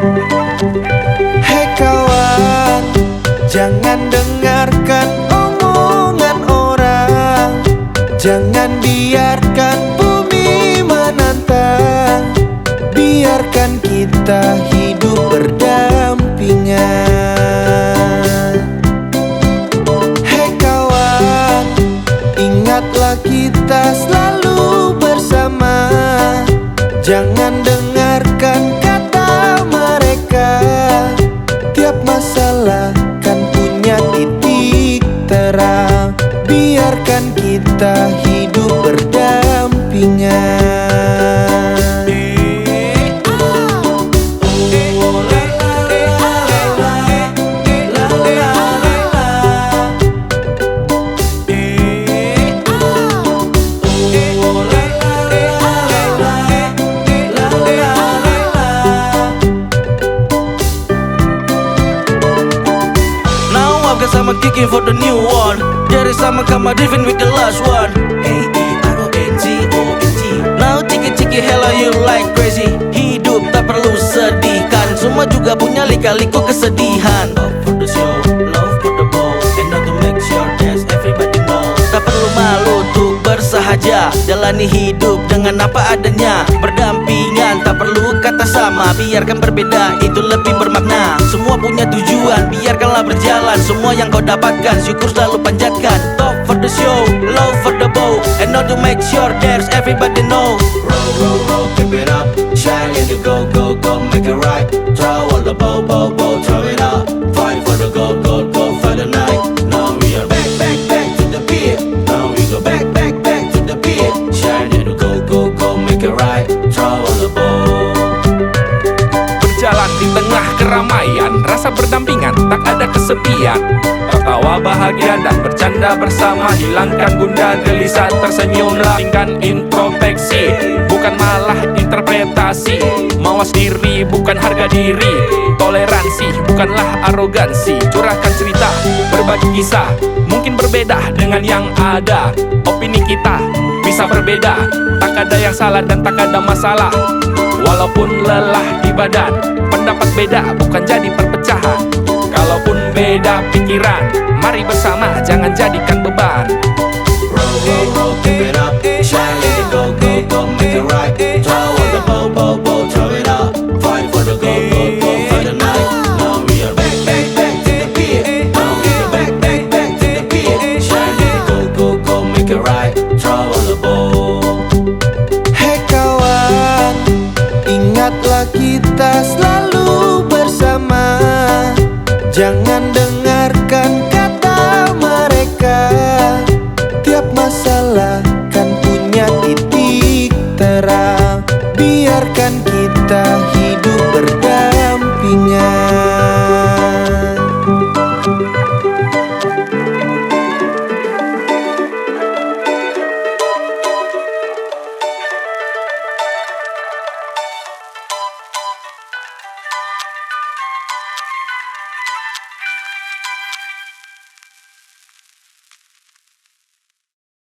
Hei kawan, jangan dengarkan omongan orang. Jangan biarkan bumi menantang. Biarkan kita hidup berdampingan. Hei kawan, ingatlah kita selalu bersama. Jangan dengarkan kata mereka. Tiap masalah kan punya titik terang. Biarkan kita hidup berdampingan. Sama kicking for the new one. Dari sama kama driving with the last one. A-E-R-O-N-G-O-N-G. Now ciki-ciki hello you like crazy. Hidup tak perlu sedihkan. Semua juga punya lika-liku kesedihan. Love for the show, love for the ball, and not to make sure that everybody know. Tak perlu malu untuk bersahaja. Jalani hidup dengan apa adanya. Berdampingan tak perlu kata sama. Biarkan berbeda itu lebih bermakna. Semua punya tujuan, biarkanlah berjalan. Semua yang kau dapatkan, syukur selalu panjatkan. Top for the show, love for the bow, and not to make sure there's everybody know. Roll, roll, roll, keep it up. Shine in the go, go, go, make it right. Throw all the bow, bow, bow, throw it up. Fight for the gold, gold, gold for the night. Now we are back, back, back to the beat. Now we go back, back, back to the beat. Shine in the go, go, go, make it right. Throw all the bow. Berjalan di tengah keramaian, rasa berdampingan, tak ada kesepian. Tertawa bahagia dan bercanda bersama. Hilangkan gundah gelisah, tersenyumlah. Tinggalkan introspeksi, bukan malah interpretasi. Mawas diri, bukan harga diri. Toleransi, bukanlah arogansi. Curahkan cerita, berbagi kisah. Mungkin berbeda dengan yang ada. Opini kita bisa berbeda. Tak ada yang salah dan tak ada masalah. Walaupun lelah di badan, pendapat beda bukan jadi perpecahan. Kalaupun beda pikiran, mari bersama jangan jadikan beban. Roll, roll, roll, keep it up. Shine, let it go, go, go, make it right. Throw all the bow, bow, bow, throw it up. Fight for the gold, gold, gold for the night. Now we are back, back, back to the beat. Now we go back, back, back to the beat. Shine, let it go, go, go, make it right. Throw all the bow. Hei kawan, ingatlah kita selalu bersama. Jangan dengarkan kata mereka. Tiap masalah kan punya titik terang. Biarkan kita hidup